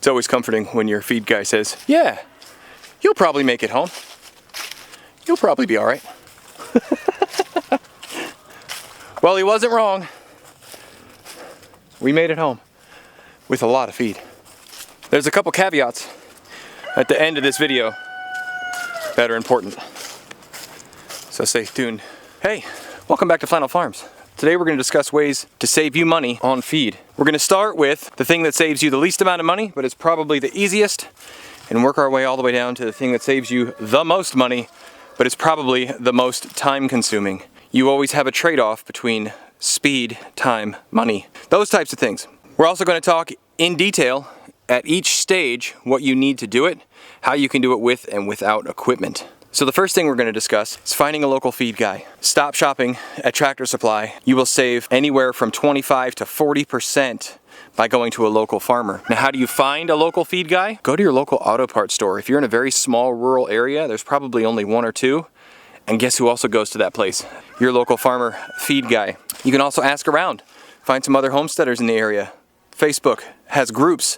It's always comforting when your feed guy says, yeah, you'll probably make it home. You'll probably be all right. Well, he wasn't wrong. We made it home with a lot of feed. There's a couple caveats at the end of this video that are important. So stay tuned. Hey, welcome back to Flannel Farms. Today we're going to discuss ways to save you money on feed. We're going to start with the thing that saves you the least amount of money, but it's probably the easiest, and work our way all the way down to the thing that saves you the most money, but it's probably the most time consuming. You always have a trade-off between speed, time, money, those types of things. We're also going to talk in detail at each stage what you need to do it, how you can do it with and without equipment. So the first thing we're going to discuss is finding a local feed guy. Stop shopping at Tractor Supply. You will save anywhere from 25 to 40% by going to a local farmer. Now, how do you find a local feed guy? Go to your local auto parts store. If you're in a very small rural area, there's probably only one or two. And guess who also goes to that place? Your local farmer feed guy. You can also ask around. Find some other homesteaders in the area. Facebook has groups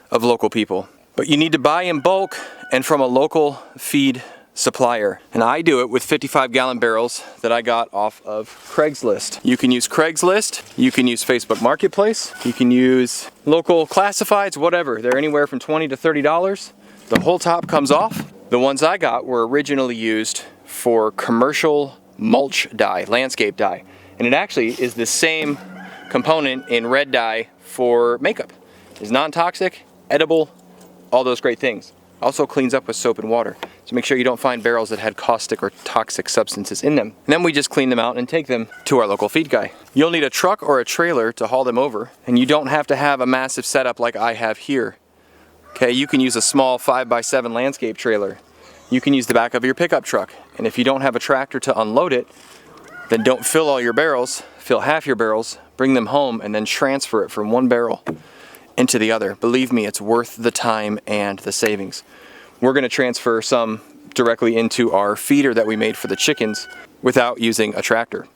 of local people. But you need to buy in bulk and from a local feed supplier. And I do it with 55-gallon barrels that I got off of Craigslist. You can use Craigslist, you can use Facebook Marketplace, you can use local classifieds, whatever. They're anywhere from $20 to $30. The whole top comes off. The ones I got were originally used for commercial mulch dye, landscape dye. And it actually is the same component in red dye for makeup. It's non-toxic, edible, all those great things. Also cleans up with soap and water. So make sure you don't find barrels that had caustic or toxic substances in them. And then we just clean them out and take them to our local feed guy. You'll need a truck or a trailer to haul them over, and you don't have to have a massive setup like I have here. Okay, you can use a small 5x7 landscape trailer. You can use the back of your pickup truck. And if you don't have a tractor to unload it, then don't fill all your barrels, fill half your barrels, bring them home, and then transfer it from one barrel into the other. Believe me, it's worth the time and the savings. We're going to transfer some directly into our feeder that we made for the chickens without using a tractor.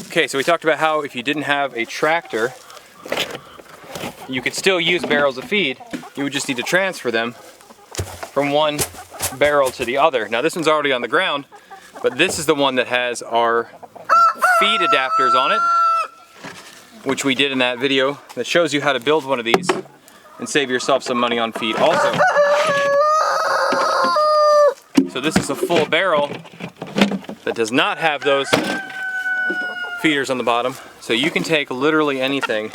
Okay, so we talked about how if you didn't have a tractor, you could still use barrels of feed. You would just need to transfer them from one barrel to the other. Now this one's already on the ground, but this is the one that has our feed adapters on it, which we did in that video that shows you how to build one of these and save yourself some money on feed also. So this is a full barrel that does not have those feeders on the bottom. So you can take literally anything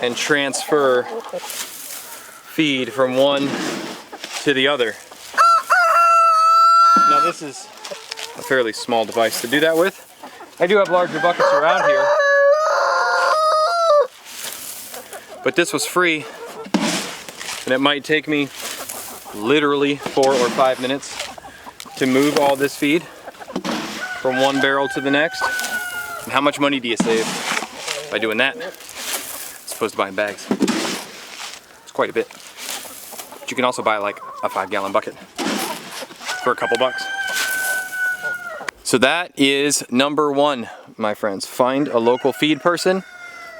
and transfer feed from one to the other. Now this is a fairly small device to do that with. I do have larger buckets around here, but this was free, and it might take me literally 4 or 5 minutes to move all this feed from one barrel to the next. And how much money do you save by doing that as opposed to buying bags? It's quite a bit. But you can also buy like a 5-gallon bucket for a couple bucks. So that is number one, my friends. Find a local feed person.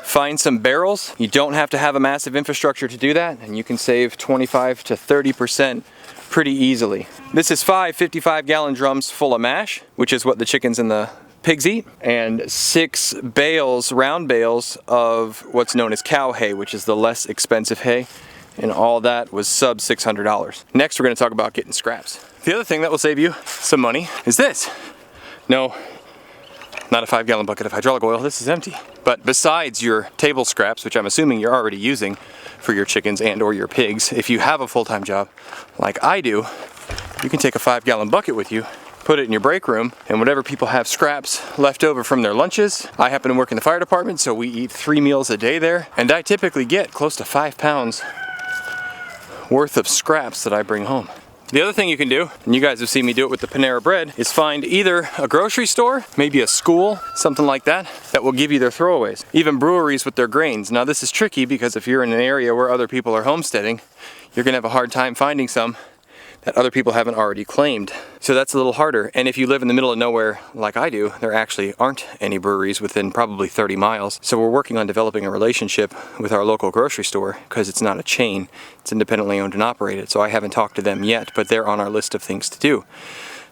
Find some barrels. You don't have to have a massive infrastructure to do that, and you can save 25 to 30% pretty easily. This is 5 55-gallon drums full of mash, which is what the chickens and the pigs eat, and 6 bales, round bales of what's known as cow hay, which is the less expensive hay, and all that was sub $600. Next, we're going to talk about getting scraps. The other thing that will save you some money is this. No, not a 5-gallon bucket of hydraulic oil, this is empty. But besides your table scraps, which I'm assuming you're already using for your chickens and or your pigs, if you have a full-time job like I do, you can take a 5-gallon bucket with you, put it in your break room, and whatever people have scraps left over from their lunches. I happen to work in the fire department, so we eat 3 meals a day there, and I typically get close to 5 pounds worth of scraps that I bring home. The other thing you can do, and you guys have seen me do it with the Panera bread, is find either a grocery store, maybe a school, something like that, that will give you their throwaways. Even breweries with their grains. Now this is tricky because if you're in an area where other people are homesteading, you're gonna have a hard time finding some that other people haven't already claimed. So that's a little harder. And if you live in the middle of nowhere like I do, there actually aren't any breweries within probably 30 miles. So we're working on developing a relationship with our local grocery store because it's not a chain. It's independently owned and operated. So I haven't talked to them yet, but they're on our list of things to do.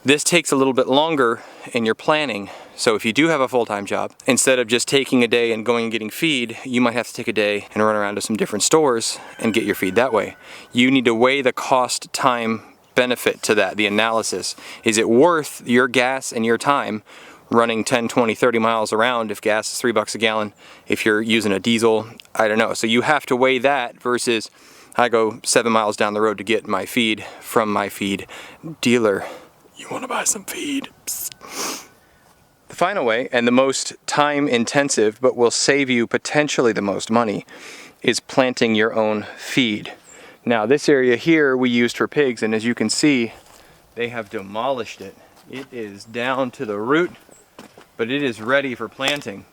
This takes a little bit longer in your planning. So if you do have a full-time job, instead of just taking a day and going and getting feed, you might have to take a day and run around to some different stores and get your feed that way. You need to weigh the cost, time, benefit to that, the analysis. Is it worth your gas and your time running 10, 20, 30 miles around if gas is $3 a gallon, if you're using a diesel? I don't know. So you have to weigh that versus I go 7 miles down the road to get my feed from my feed dealer. You want to buy some feed? Psst. The final way, and the most time intensive, but will save you potentially the most money, is planting your own feed. Now this area here we used for pigs, and as you can see, they have demolished it. It is down to the root, but it is ready for planting.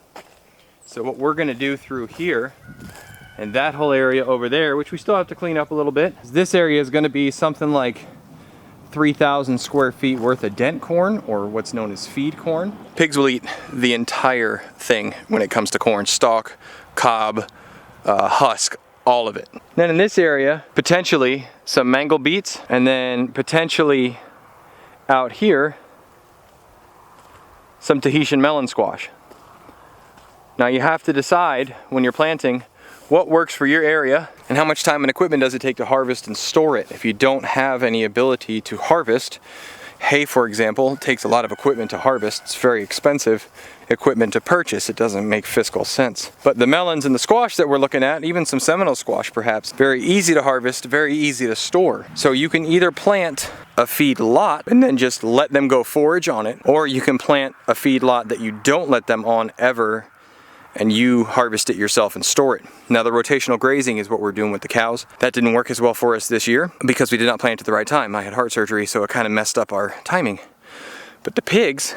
So what we're going to do through here, and that whole area over there, which we still have to clean up a little bit, this area is going to be something like 3,000 square feet worth of dent corn, or what's known as feed corn. Pigs will eat the entire thing when it comes to corn, stalk, cob, husk, all of it. Then in this area, potentially some mango beets, and then potentially out here, some Tahitian melon squash. Now you have to decide when you're planting what works for your area and how much time and equipment does it take to harvest and store it. If you don't have any ability to harvest, hay for example takes a lot of equipment to harvest. It's very expensive equipment to purchase. It doesn't make fiscal sense. But the melons and the squash that we're looking at, even some Seminole squash perhaps, very easy to harvest, very easy to store. So you can either plant a feed lot and then just let them go forage on it, or you can plant a feed lot that you don't let them on ever and you harvest it yourself and store it. Now the rotational grazing is what we're doing with the cows. That didn't work as well for us this year because we did not plant at the right time. I had heart surgery, so it kind of messed up our timing. But the pigs,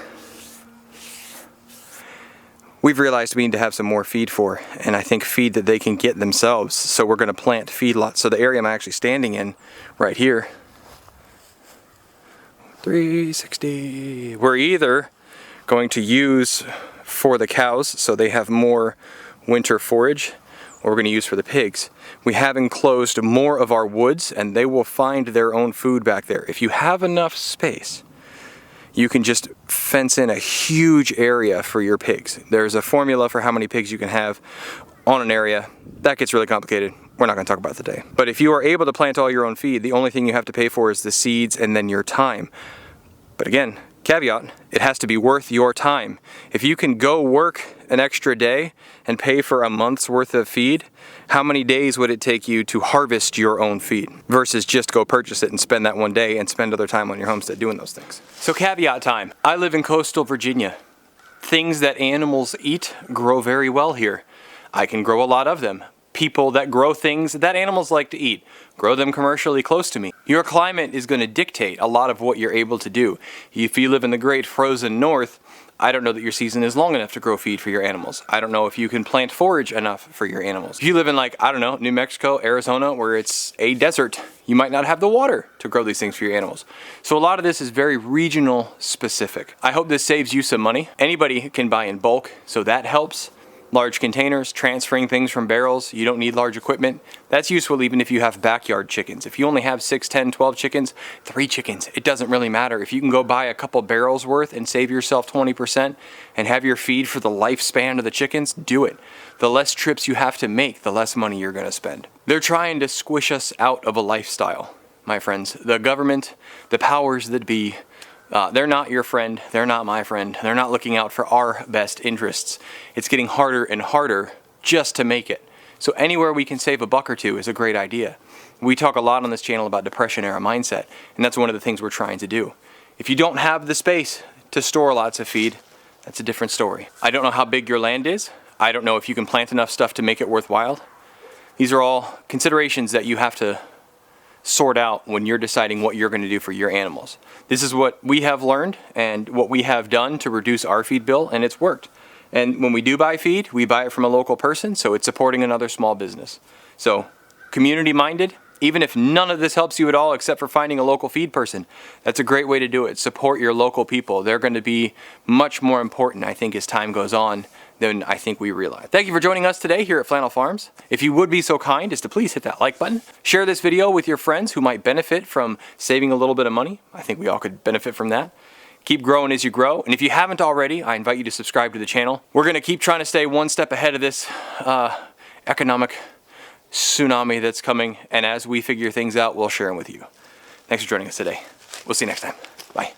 we've realized we need to have some more feed for, and I think feed that they can get themselves. So we're gonna plant feed lots. So the area I'm actually standing in right here, 360, we're either going to use for the cows so they have more winter forage, or we're going to use for the pigs. We have enclosed more of our woods and they will find their own food back there. If you have enough space, you can just fence in a huge area for your pigs. There's a formula for how many pigs you can have on an area. That gets really complicated. We're not going to talk about it today. But if you are able to plant all your own feed, the only thing you have to pay for is the seeds and then your time. But again, caveat, it has to be worth your time. If you can go work an extra day and pay for a month's worth of feed, how many days would it take you to harvest your own feed versus just go purchase it and spend that one day and spend other time on your homestead doing those things? So caveat time. I live in coastal Virginia. Things that animals eat grow very well here. I can grow a lot of them. People that grow things that animals like to eat, grow them commercially close to me. Your climate is going to dictate a lot of what you're able to do. If you live in the great frozen north, I don't know that your season is long enough to grow feed for your animals. I don't know if you can plant forage enough for your animals. If you live in like, I don't know, New Mexico, Arizona, where it's a desert, you might not have the water to grow these things for your animals. So a lot of this is very regional specific. I hope this saves you some money. Anybody can buy in bulk, so that helps. Large containers, transferring things from barrels, you don't need large equipment. That's useful even if you have backyard chickens. If you only have 6, 10, 12 chickens, 3 chickens, it doesn't really matter. If you can go buy a couple barrels worth and save yourself 20% and have your feed for the lifespan of the chickens, do it. The less trips you have to make, the less money you're gonna spend. They're trying to squish us out of a lifestyle, my friends. The government, the powers that be, they're not your friend, they're not my friend, they're not looking out for our best interests. It's getting harder and harder just to make it. So anywhere we can save a buck or two is a great idea. We talk a lot on this channel about depression era mindset, and that's one of the things we're trying to do. If you don't have the space to store lots of feed, that's a different story. I don't know how big your land is. I don't know if you can plant enough stuff to make it worthwhile. These are all considerations that you have to sort out when you're deciding what you're going to do for your animals. This is what we have learned and what we have done to reduce our feed bill, and it's worked. And when we do buy feed, we buy it from a local person, so it's supporting another small business. So community minded, Even if none of this helps you at all except for finding a local feed person, that's a great way to do it. Support your local people. They're going to be much more important, I think, as time goes on than I think we realize. Thank you for joining us today here at Flannel Farms. If you would be so kind as to please hit that like button. Share this video with your friends who might benefit from saving a little bit of money. I think we all could benefit from that. Keep growing as you grow. And if you haven't already, I invite you to subscribe to the channel. We're going to keep trying to stay one step ahead of this economic tsunami that's coming. And as we figure things out, we'll share them with you. Thanks for joining us today. We'll see you next time. Bye.